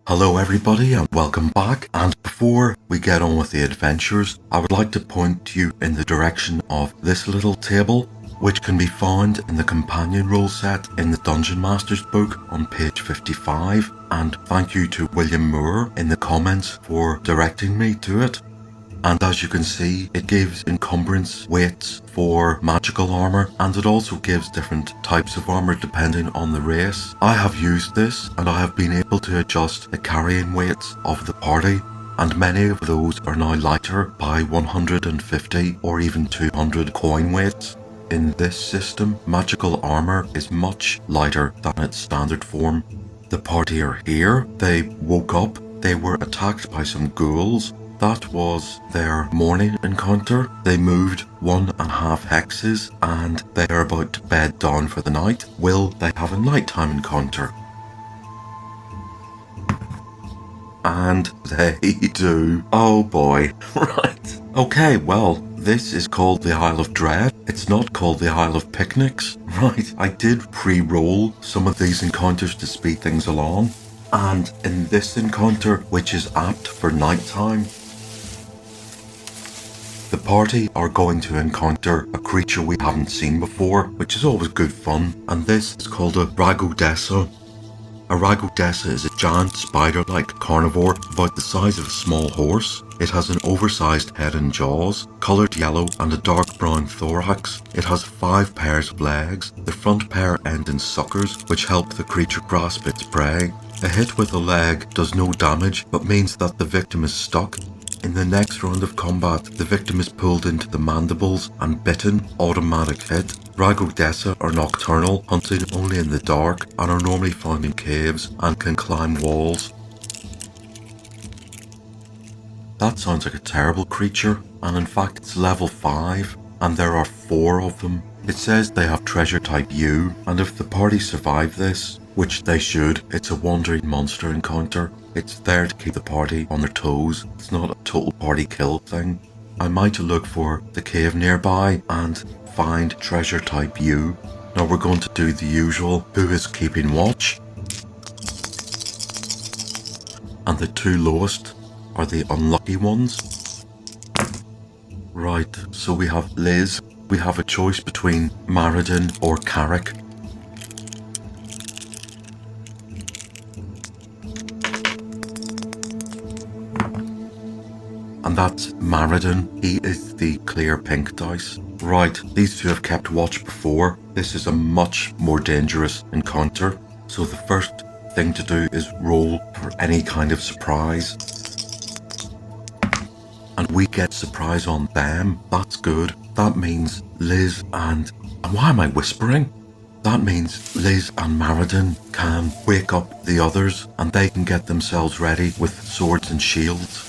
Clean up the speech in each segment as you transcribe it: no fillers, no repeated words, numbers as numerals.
Hello everybody and welcome back, and before we get on with the adventures, I would like to point you in the direction of this little table, which can be found in the companion rule set in the Dungeon Master's book on page 55, and thank you to William Moore in the comments for directing me to it. And as you can see, it gives encumbrance weights for magical armor, and it also gives different types of armor depending on the race. I have used this and I have been able to adjust the carrying weights of the party, and many of those are now lighter by 150 or even 200 coin weights. In this system, magical armor is much lighter than its standard form. The party are here. They woke up, they were attacked by some ghouls. That was their morning encounter. They moved 1.5 hexes and they are about to bed down for the night. Will they have a nighttime encounter? And they do. Oh boy. Right. Okay, well, this is called the Isle of Dread. It's not called the Isle of Picnics. Right. I did pre-roll some of these encounters to speed things along. And in this encounter, which is apt for nighttime, the party are going to encounter a creature we haven't seen before, which is always good fun, and this is called a ragodessa. A ragodessa is a giant spider-like carnivore about the size of a small horse. It has an oversized head and jaws, coloured yellow and a dark brown thorax. It has 5 pairs of legs. The front pair end in suckers, which help the creature grasp its prey. A hit with a leg does no damage, but means that the victim is stuck. In the next round of combat, the victim is pulled into the mandibles and bitten, automatic hit. Ragodessa are nocturnal, hunting only in the dark, and are normally found in caves and can climb walls. That sounds like a terrible creature, and in fact it's level 5, and there are 4 of them. It says they have treasure type U, and if the party survive this, which they should, it's a wandering monster encounter. It's there to keep the party on their toes. It's not a total party kill thing. I might look for the cave nearby and find treasure type U. Now we're going to do the usual, who is keeping watch? And the 2 lowest are the unlucky ones. Right, so we have Liz. We have a choice between Maridin or Carrick. And that's Maridin. He is the clear pink dice. Right, these 2 have kept watch before. This is a much more dangerous encounter. So the first thing to do is roll for any kind of surprise. And we get surprise on them. That's good. That means Liz and why am I whispering? That means Liz and Maridin can wake up the others and they can get themselves ready with swords and shields.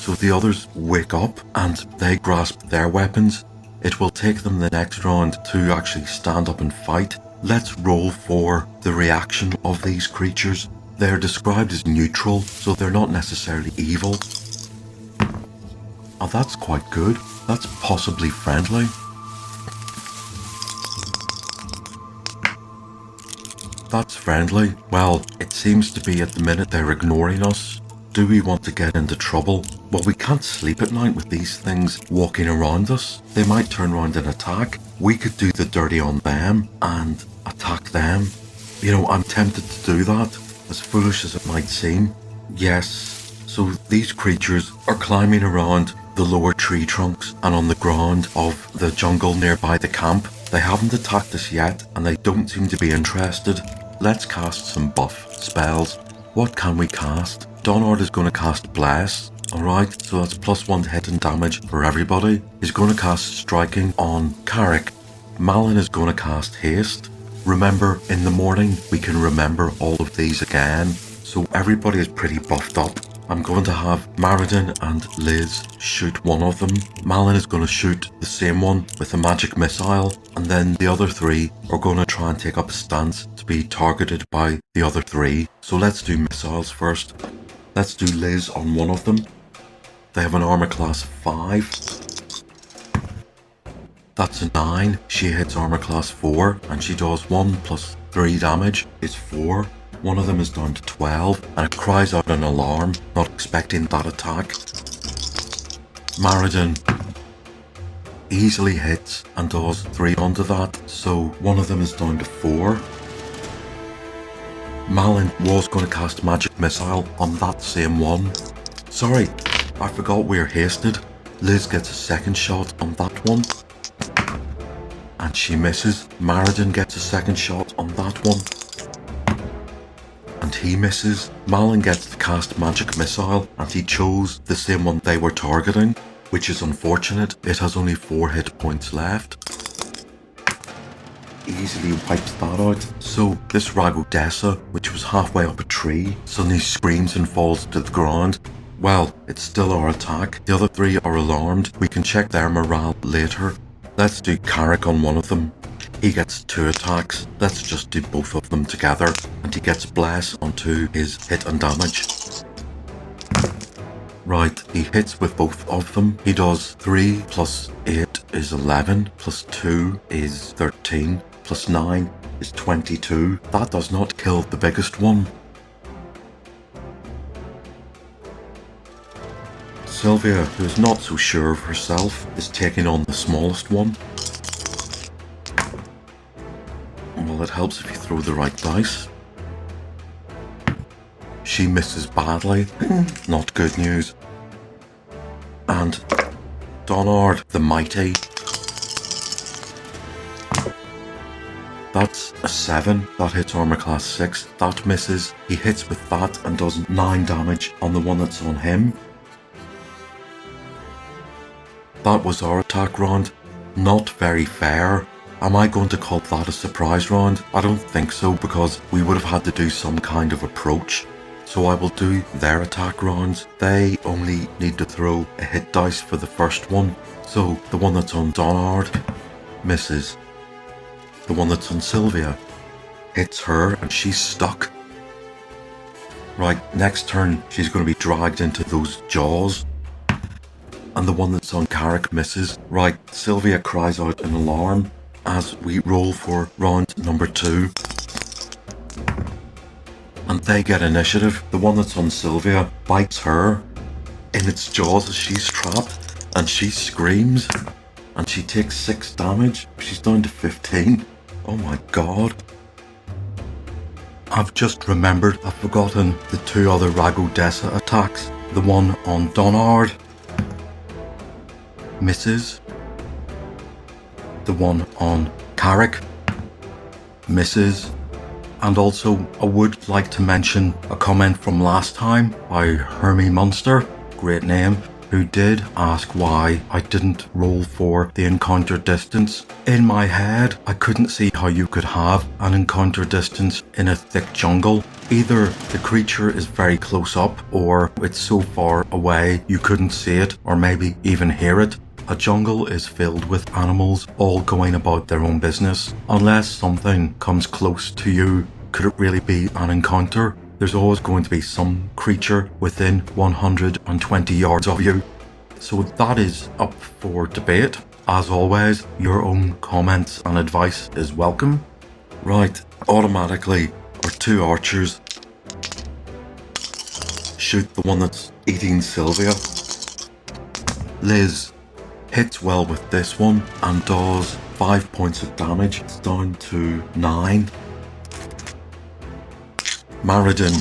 So the others wake up and they grasp their weapons. It will take them the next round to actually stand up and fight. Let's roll for the reaction of these creatures. They're described as neutral, so they're not necessarily evil. Oh, that's quite good. That's possibly friendly. That's friendly. Well, it seems to be at the minute they're ignoring us. Do we want to get into trouble? Well, we can't sleep at night with these things walking around us. They might turn around and attack. We could do the dirty on them and attack them. You know, I'm tempted to do that, as foolish as it might seem. Yes, so these creatures are climbing around the lower tree trunks and on the ground of the jungle nearby the camp. They haven't attacked us yet and they don't seem to be interested. Let's cast some buff spells. What can we cast? Donard is going to cast Bless. Alright, so that's +1 to hit and damage for everybody. He's going to cast Striking on Carrick. Malin is going to cast Haste. Remember, in the morning we can remember all of these again. So everybody is pretty buffed up. I'm going to have Maridin and Liz shoot one of them. Malin is going to shoot the same one with a magic missile, and then the other 3 are going to try and take up a stance to be targeted by the other 3. So let's do missiles first. Let's do Liz on one of them. They have an armor class of 5. That's a 9. She hits armor class 4 and she does 1 + 3 damage is 4. One of them is down to 12, and it cries out in alarm, not expecting that attack. Maradin easily hits and does 3 onto that, so one of them is down to 4. Malin was going to cast Magic Missile on that same one. Sorry, I forgot we're hasted. Liz gets a second shot on that one, and she misses. Maradin gets a second shot on that one, and he misses. Malin gets to cast Magic Missile, and he chose the same one they were targeting, which is unfortunate. It has only 4 hit points left. Easily wipes that out. So this Ragodessa, which was halfway up a tree, suddenly screams and falls to the ground. Well, it's still our attack. The other 3 are alarmed. We can check their morale later. Let's do Carrick on one of them. He gets 2 attacks. Let's just do both of them together. And he gets Bless onto his hit and damage. Right, he hits with both of them. He does 3 plus 8 is 11, plus 2 is 13, plus 9 is 22. That does not kill the biggest one. Sylvia, who is not so sure of herself, is taking on the smallest one. Well, it helps if you throw the right dice. She misses badly. Not good news. And Donard the Mighty. That's a 7. That hits armor class 6. That misses. He hits with that and does 9 damage on the one that's on him. That was our attack round. Not very fair. Am I going to call that a surprise round? I don't think so, because we would have had to do some kind of approach. So I will do their attack rounds. They only need to throw a hit dice for the first one. So the one that's on Donard misses. The one that's on Sylvia hits her and she's stuck. Right, next turn she's going to be dragged into those jaws. And the one that's on Carrick misses. Right, Sylvia cries out in alarm as we roll for round number 2. And they get initiative. The one that's on Sylvia bites her in its jaws as she's trapped, and she screams, and she takes 6 damage. She's down to 15. Oh my god. I've just remembered I've forgotten the 2 other Ragodessa attacks. The one on Donard misses. The one on Carrick misses. And also, I would like to mention a comment from last time by Hermie Munster, great name, who did ask why I didn't roll for the encounter distance. In my head, I couldn't see how you could have an encounter distance in a thick jungle. Either the creature is very close up, or it's so far away you couldn't see it, or maybe even hear it. A jungle is filled with animals all going about their own business. Unless something comes close to you, could it really be an encounter? There's always going to be some creature within 120 yards of you. So that is up for debate. As always, your own comments and advice is welcome. Right, automatically our 2 archers shoot the one that's eating Sylvia. Liz hits well with this one and does 5 points of damage. It's down to 9. Maradin.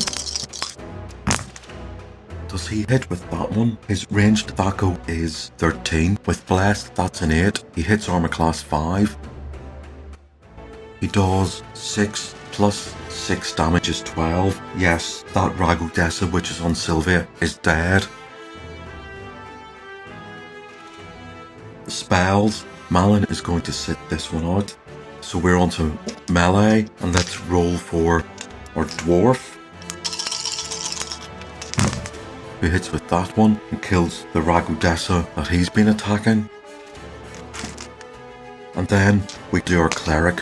Does he hit with that one? His ranged tobacco is 13. With Blessed, that's an 8. He hits armor class 5. He does 6 plus 6 damage is 12. Yes, that Ragodessa, which is on Sylvia, is dead. Spells. Malin is going to sit this one out. So we're on to melee, and let's roll for our dwarf, who hits with that one and kills the Ragodessa that he's been attacking. And then we do our cleric,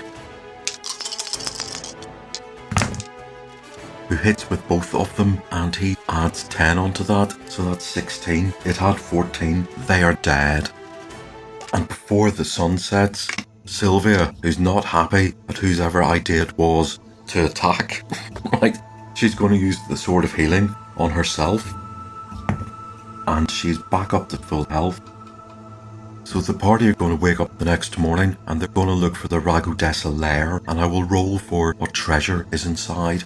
who hits with both of them, and he adds 10 onto that, so that's 16. It had 14. They are dead. And before the sun sets, Sylvia, who's not happy at whosever idea it was, to attack. Right? She's going to use the Sword of Healing on herself. And she's back up to full health. So the party are going to wake up the next morning and they're going to look for the Ragodessa lair, and I will roll for what treasure is inside.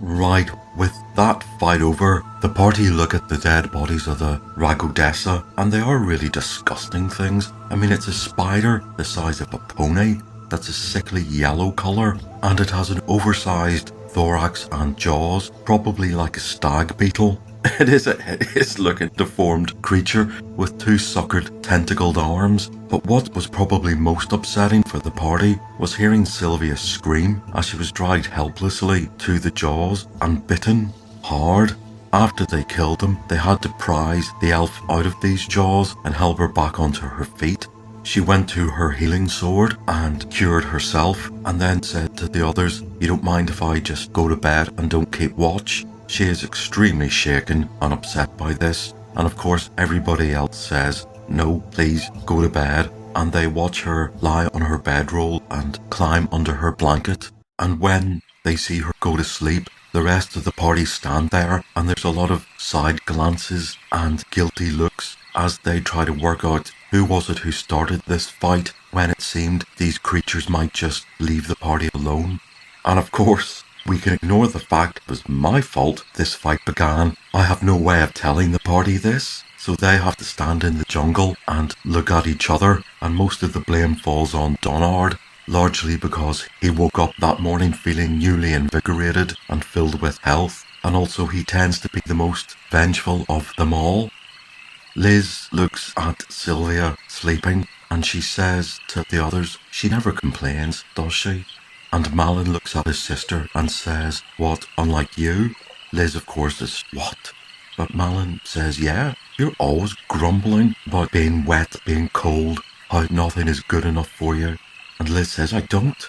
Right, with that fight over, the party look at the dead bodies of the Ragodessa, and they are really disgusting things. I mean, it's a spider the size of a pony that's a sickly yellow colour, and it has an oversized thorax and jaws, probably like a stag beetle. It is looking deformed creature with two suckered tentacled arms. But what was probably most upsetting for the party was hearing Sylvia scream as she was dragged helplessly to the jaws and bitten hard. After they killed them, they had to prise the elf out of these jaws and help her back onto her feet. She went to her healing sword and cured herself, and then said to the others, "You don't mind if I just go to bed and don't keep watch?" She is extremely shaken and upset by this, and of course everybody else says, "No, please go to bed," and they watch her lie on her bedroll and climb under her blanket. And when they see her go to sleep, the rest of the party stand there, and there's a lot of side glances and guilty looks as they try to work out who was it who started this fight when it seemed these creatures might just leave the party alone. And of course, we can ignore the fact it was my fault this fight began. I have no way of telling the party this, so they have to stand in the jungle and look at each other, and most of the blame falls on Donard, largely because he woke up that morning feeling newly invigorated and filled with health, and also he tends to be the most vengeful of them all. Liz looks at Sylvia sleeping, and she says to the others, "She never complains, does she?" And Malin looks at his sister and says, "What, unlike you?" Liz, of course, is, "What?" But Malin says, "Yeah, you're always grumbling about being wet, being cold, how nothing is good enough for you." And Liz says, "I don't."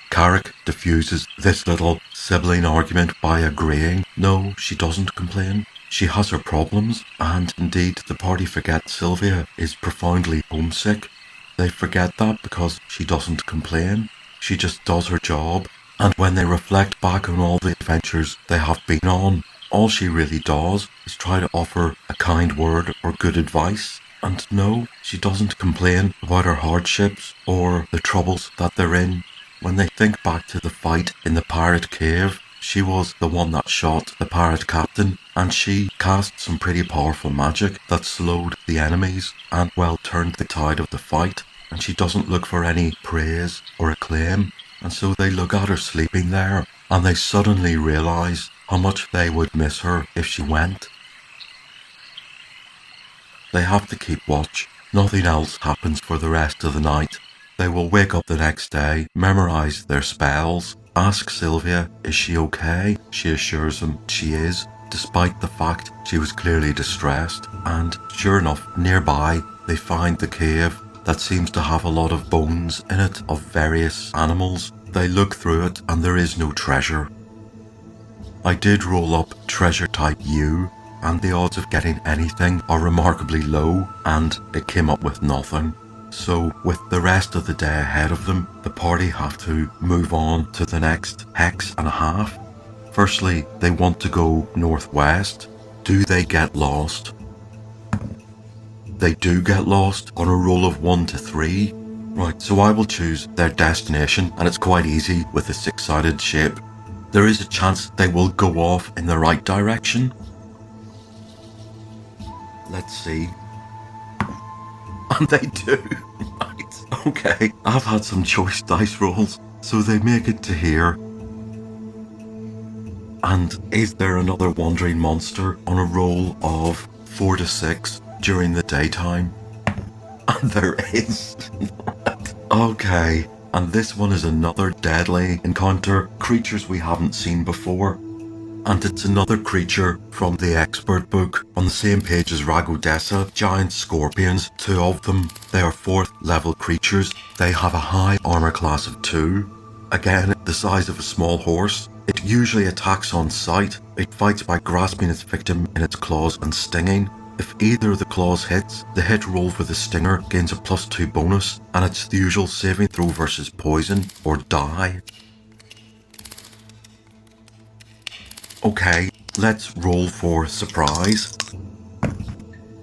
Carrick diffuses this little sibling argument by agreeing, no, she doesn't complain. She has her problems, and indeed the party forget Sylvia is profoundly homesick. They forget that because she doesn't complain. She just does her job, and when they reflect back on all the adventures they have been on, all she really does is try to offer a kind word or good advice. And no, she doesn't complain about her hardships or the troubles that they're in. When they think back to the fight in the pirate cave, she was the one that shot the pirate captain, and she cast some pretty powerful magic that slowed the enemies and well turned the tide of the fight. And she doesn't look for any praise or acclaim, and so they look at her sleeping there, and they suddenly realise how much they would miss her if she went. They have to keep watch. Nothing else happens for the rest of the night. They will wake up the next day, memorise their spells, ask Sylvia, is she okay? She assures them she is, despite the fact she was clearly distressed, and sure enough, nearby they find the cave that seems to have a lot of bones in it of various animals. They look through it and there is no treasure. I did roll up treasure type U, and the odds of getting anything are remarkably low, and it came up with nothing. So with the rest of the day ahead of them, the party have to move on to the next hex and a half. Firstly, they want to go northwest. Do they get lost? They do get lost on a roll of 1 to 3. Right, so I will choose their destination, and it's quite easy with a 6-sided shape. There is a chance they will go off in the right direction. Let's see. And they do. Right. Okay, I've had some choice dice rolls, so they make it to here. And is there another wandering monster on a roll of 4 to 6 during the daytime? And there is. Okay, and this one is another deadly encounter, creatures we haven't seen before. And it's another creature from the expert book on the same page as Ragodessa, giant scorpions, 2 of them. They are 4th level creatures. They have a high armor class of 2. Again, the size of a small horse. It usually attacks on sight. It fights by grasping its victim in its claws and stinging. If either of the claws hits, the hit roll for the stinger gains a +2 bonus, and it's the usual saving throw versus poison or die. Okay, let's roll for surprise.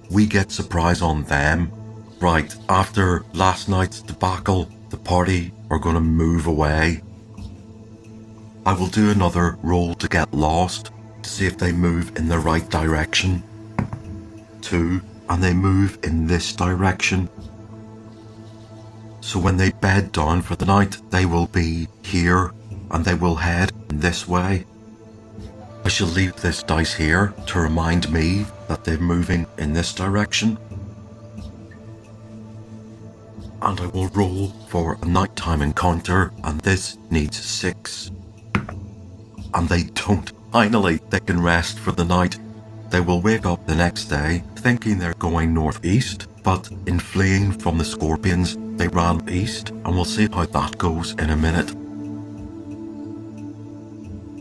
We get surprise on them. Right, after last night's debacle, the party are gonna move away. I will do another roll to get lost, to see if they move in the right direction. 2, and they move in this direction. So when they bed down for the night, they will be here, and they will head this way. I shall leave this dice here to remind me that they're moving in this direction. And I will roll for a nighttime encounter, and this needs 6. And they don't. Finally, they can rest for the night. They will wake up the next day thinking they're going northeast, but in fleeing from the scorpions, they ran east, and we'll see how that goes in a minute.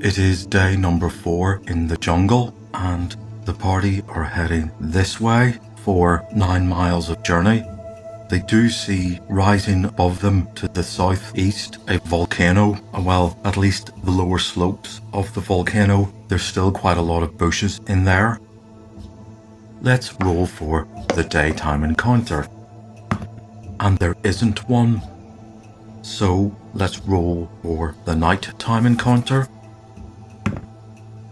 It is day number 4 in the jungle, and the party are heading this way for 9 miles of journey. They do see rising above them to the southeast a volcano. Well, at least the lower slopes of the volcano. There's still quite a lot of bushes in there. Let's roll for the daytime encounter. And there isn't one. So let's roll for the nighttime encounter.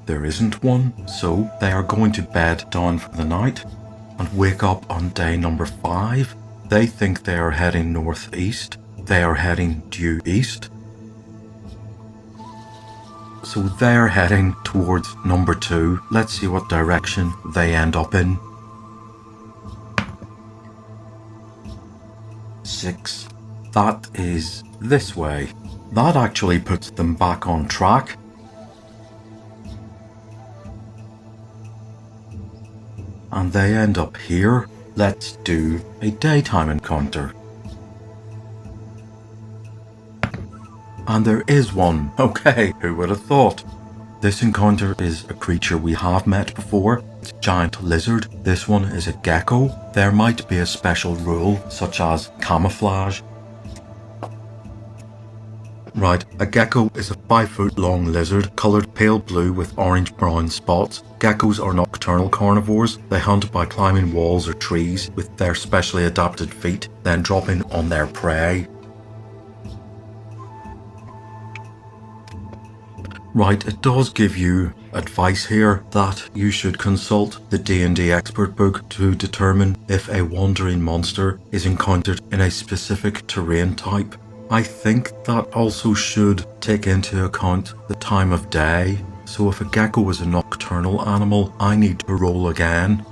There isn't one. So they are going to bed down for the night and wake up on day number 5. They think they are heading northeast. They are heading due east. So they're heading towards number 2. Let's see what direction they end up in. 6. That is this way. That actually puts them back on track. And they end up here. Let's do a daytime encounter. And there is one. Okay, who would have thought? This encounter is a creature we have met before. It's a giant lizard. This one is a gecko. There might be a special rule, such as camouflage. Right, a gecko is a 5-foot long lizard, coloured pale blue with orange-brown spots. Geckos are nocturnal carnivores. They hunt by climbing walls or trees with their specially adapted feet, then dropping on their prey. Right, it does give you advice here that you should consult the D&D expert book to determine if a wandering monster is encountered in a specific terrain type. I think that also should take into account the time of day. So if a gecko is a nocturnal animal, I need to roll again.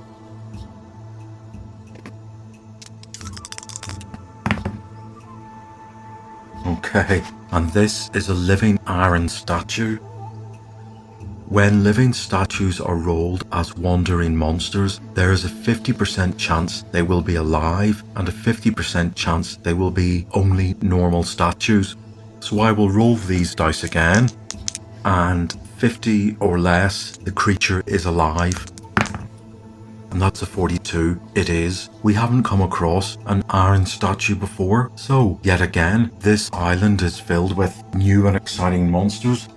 Okay, and this is a living iron statue. When living statues are rolled as wandering monsters, there is a 50% chance they will be alive and a 50% chance they will be only normal statues. So I will roll these dice again, and 50 or less, the creature is alive. And that's a 42. It is. We haven't come across an iron statue before, so yet again, this island is filled with new and exciting monsters.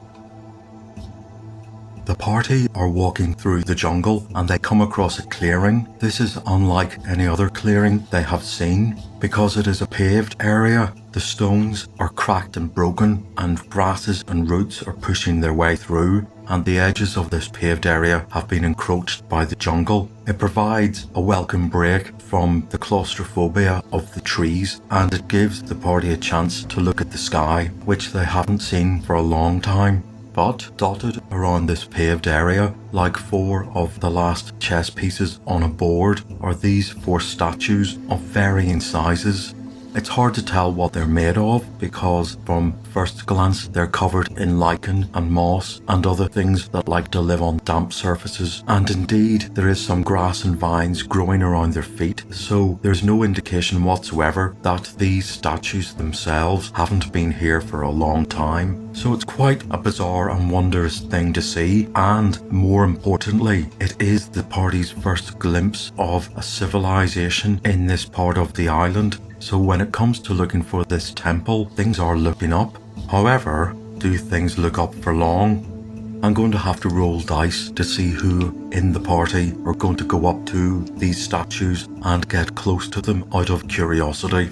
The party are walking through the jungle and they come across a clearing. This is unlike any other clearing they have seen because it is a paved area. The stones are cracked and broken and grasses and roots are pushing their way through, and the edges of this paved area have been encroached by the jungle. It provides a welcome break from the claustrophobia of the trees, and it gives the party a chance to look at the sky, which they haven't seen for a long time. But dotted around this paved area, like 4 of the last chess pieces on a board, are these 4 statues of varying sizes. It's hard to tell what they're made of because from first glance they're covered in lichen and moss and other things that like to live on damp surfaces, and indeed there is some grass and vines growing around their feet, so there's no indication whatsoever that these statues themselves haven't been here for a long time. So it's quite a bizarre and wondrous thing to see, and more importantly, it is the party's first glimpse of a civilization in this part of the island. So when it comes to looking for this temple, things are looking up. However, do things look up for long? I'm going to have to roll dice to see who in the party are going to go up to these statues and get close to them out of curiosity.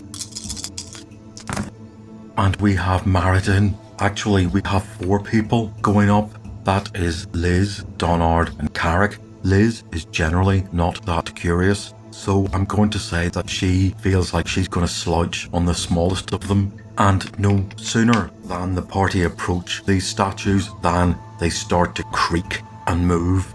And we have Maridin. Actually, we have 4 people going up. That is Liz, Donard and Carrick. Liz is generally not that curious, so I'm going to say that she feels like she's going to slouch on the smallest of them. And no sooner than the party approach these statues than they start to creak and move.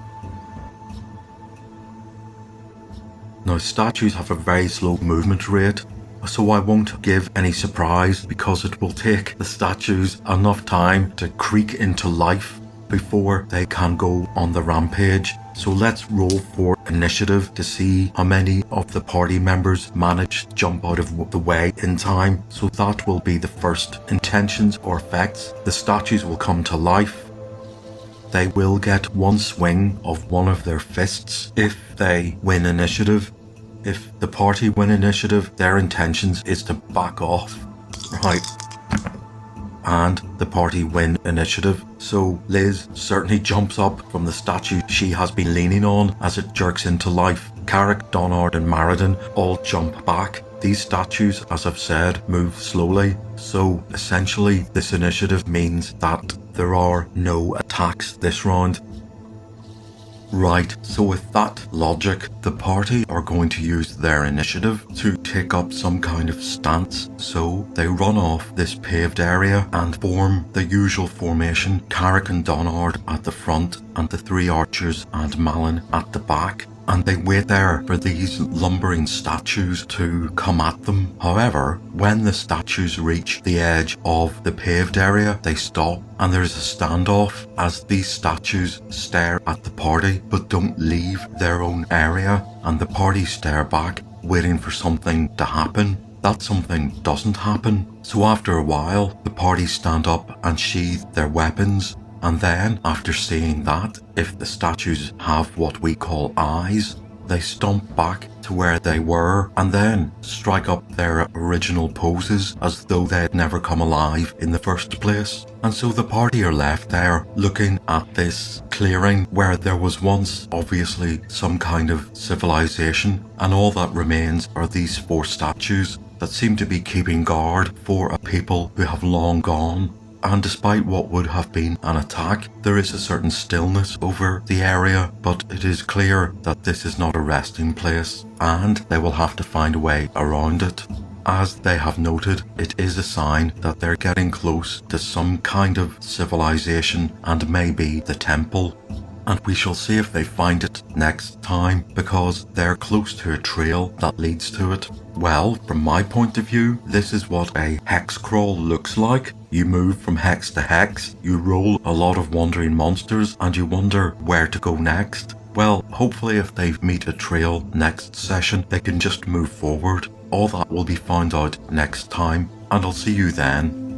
Now, statues have a very slow movement rate, so I won't give any surprise because it will take the statues enough time to creak into life before they can go on the rampage. So let's roll for initiative to see how many of the party members manage to jump out of the way in time. So that will be the first. Intentions or effects. The statues will come to life. They will get 1 swing of one of their fists if they win initiative. If the party win initiative, their intentions is to back off. Right. And the party win initiative. So Liz certainly jumps up from the statue she has been leaning on as it jerks into life. Carrick, Donard and Maridin all jump back. These statues, as I've said, move slowly. So essentially this initiative means that there are no attacks this round. Right, so with that logic, the party are going to use their initiative to take up some kind of stance. So they run off this paved area and form the usual formation, Carrick and Donard at the front and the 3 archers and Malin at the back. And they wait there for these lumbering statues to come at them. However, when the statues reach the edge of the paved area, they stop and there's a standoff as these statues stare at the party but don't leave their own area, and the party stare back, waiting for something to happen. That something doesn't happen. So after a while, the party stand up and sheathe their weapons. And then, after seeing that, if the statues have what we call eyes, they stomp back to where they were and then strike up their original poses as though they had never come alive in the first place. And so the party are left there looking at this clearing where there was once obviously some kind of civilization, and all that remains are these 4 statues that seem to be keeping guard for a people who have long gone. And despite what would have been an attack, there is a certain stillness over the area, but it is clear that this is not a resting place, and they will have to find a way around it. As they have noted, it is a sign that they're getting close to some kind of civilization, and maybe the temple. And we shall see if they find it next time, because they're close to a trail that leads to it. Well, from my point of view, this is what a hex crawl looks like. You move from hex to hex, you roll a lot of wandering monsters, and you wonder where to go next. Well, hopefully if they meet a trail next session, they can just move forward. All that will be found out next time, and I'll see you then.